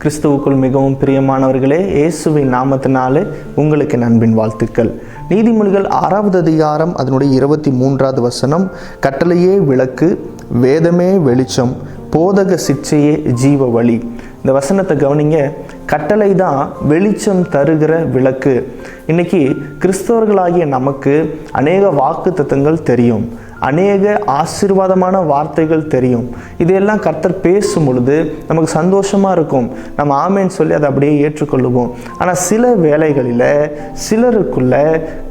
கிறிஸ்துவுக்குள் மிகவும் பிரியமானவர்களே, இயேசுவின் நாமத்தினாலே உங்களுக்கு அன்பின் வாழ்த்துக்கள். நீதிமொழிகள் 6வது அதிகாரம் அதனுடைய 23வது வசனம், கட்டளையே விளக்கு, வேதமே வெளிச்சம், போதக சிற்சையே ஜீவ வழி. இந்த வசனத்தை கவனிங்க. கட்டளை தான் வெளிச்சம் தருகிற விளக்கு. இன்னைக்கு கிறிஸ்தவர்களாகிய நமக்கு அநேக வாக்கு தத்தங்கள் தெரியும், அநேக ஆசீர்வாதமான வார்த்தைகள் தெரியும். இதையெல்லாம் கர்த்தர் பேசும் பொழுது நமக்கு சந்தோஷமாக இருக்கும். நம்ம ஆமேன்னு சொல்லி அதை அப்படியே ஏற்றுக்கொள்ளுவோம். ஆனால் சில வேளைகளில் சிலருக்குள்ள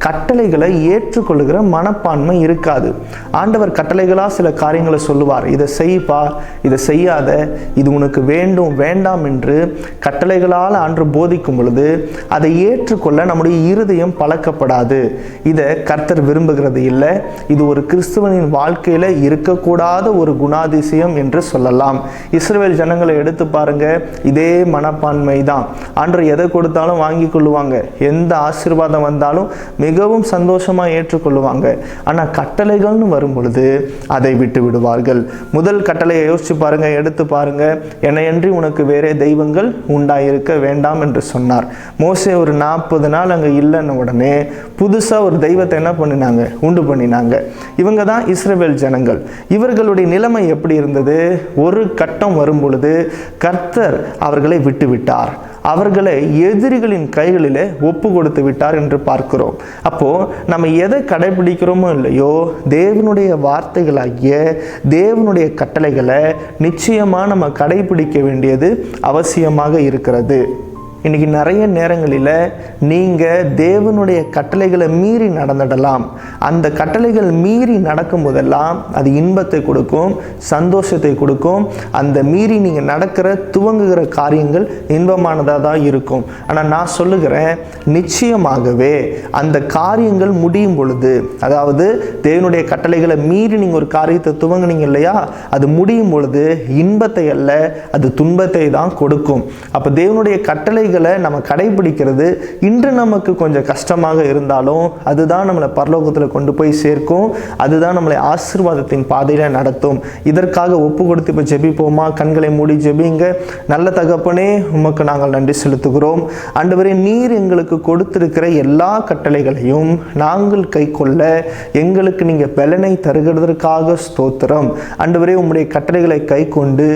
கட்டளைகளை ஏற்றுக்கொள்ளுகிற மனப்பான்மை இருக்காது. ஆண்டவர் கட்டளைகளாக சில காரியங்களை சொல்லுவார். இதை செய்ப்பா, இதை செய்யாத, இது உனக்கு வேண்டும் வேண்டாம் என்று கட்டளைகளால் ஆண்டு போதிக்கும் பொழுது அதை ஏற்றுக்கொள்ள நம்முடைய இருதயம் பழக்கப்படாது. இதை கர்த்தர் விரும்புகிறது இல்லை. இது ஒரு கிறிஸ்துவனின் வாழ்க்கையில இருக்கக்கூடாத ஒரு குணாதிசயம் என்று சொல்லலாம். இஸ்ரவேல் ஜனங்களை எடுத்து பாருங்க, இதே மனப்பான்மை தான். ஆண்டவர் எதை கொடுத்தாலும் வாங்கி கொள்ளுவாங்க, எந்த ஆசீர்வாதம் வந்தாலும் மிகவும் சந்தோஷமா ஏற்றுக்கொள்ளுவாங்க. ஆனா கட்டளைகள்னு வரும் பொழுது அதை விட்டு விடுவார்கள். முதல் கட்டளையை யோசிச்சு பாருங்க, எடுத்து பாருங்க. என்னையன்றி உனக்கு வேறே தெய்வங்கள் உண்டாயிருக்க வேண்டாம் என்று சொன்னார். மோசே ஒரு 40 நாள் அங்க இல்லைன்னு உடனே புதுசா ஒரு தெய்வத்தை என்ன பண்ணினாங்க, உண்டு பண்ணினாங்க. இவங்க தான் இஸ்ரவேல் ஜனங்கள். இவர்களுடைய நிலைமை எப்படி இருந்தது? ஒரு கட்டம் வரும் பொழுது கர்த்தர் அவர்களை விட்டு விட்டார், அவர்களை எதிரிகளின் கைகளிலே ஒப்பு கொடுத்து விட்டார் என்று பார்க்கிறோம். அப்போ நம்ம எதை கடைபிடிக்கிறோமோ இல்லையோ, தேவனுடைய வார்த்தைகளாகிய தேவனுடைய கட்டளைகளை நிச்சயமா நம்ம கடைபிடிக்க வேண்டியது அவசியமாக இருக்கிறது. இன்னைக்கு நிறைய நேரங்களில் நீங்கள் தேவனுடைய கட்டளைகளை மீறி நடந்துடலாம். அந்த கட்டளைகள் மீறி நடக்கும் போதெல்லாம் அது இன்பத்தை கொடுக்கும், சந்தோஷத்தை கொடுக்கும். அந்த மீறி நீங்கள் நடக்கிற துவங்குகிற காரியங்கள் இன்பமானதாக தான் இருக்கும். ஆனால் நான் சொல்லுகிறேன், நிச்சயமாகவே அந்த காரியங்கள் முடியும் பொழுது, அதாவது தேவனுடைய கட்டளைகளை மீறி நீங்கள் ஒரு காரியத்தை துவங்குனீங்க இல்லையா, அது முடியும் பொழுது இன்பத்தை அல்ல, அது துன்பத்தை தான் கொடுக்கும். அப்போ தேவனுடைய கட்டளை நம்ம கடைபிடிக்கிறது இன்று நமக்கு கொஞ்சம் கஷ்டமாக இருந்தாலும் அதுதான் நம்மளை பரலோகத்தில் கொண்டு போய் சேர்க்கும், அதுதான் நம்மளை ஆசீர்வாதத்தின் பாதையில நடத்தும். இதற்காக ஒப்பு கொடுத்து இப்போ ஜெபிப்போமா? கண்களை மூடி ஜெபிங்க. நல்ல தகப்பனே, உமக்கு நாங்கள் நன்றி செலுத்துகிறோம். ஆண்டவரே, நீர் எங்களுக்கு கொடுத்திருக்கிற எல்லா கட்டளைகளையும் நாங்கள் கை கொள்ள எங்களுக்கு நீங்க பலனை தருகிறதற்காக ஸ்தோத்திரம். ஆண்டவரே, உம்முடைய கட்டளைகளை கை கொண்டு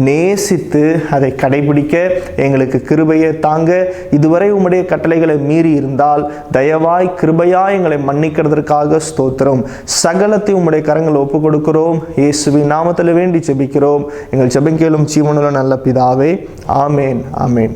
நேசித்து அதை கடைபிடிக்க எங்களுக்கு கிருபையை தாங்க. இதுவரை உம்முடைய கட்டளைகளை மீறி இருந்தால் தயவாய் கிருபையாய் எங்களை மன்னிக்கிறதற்காக ஸ்தோத்திரம். சகலத்தை உம்முடைய கரங்களை ஒப்பு கொடுக்கிறோம். இயேசுவின் நாமத்தில் வேண்டி ஜெபிக்கிறோம் எங்கள் ஜெபம் கேளும் ஜீவனுள்ள நல்ல பிதாவே. ஆமேன், ஆமேன்.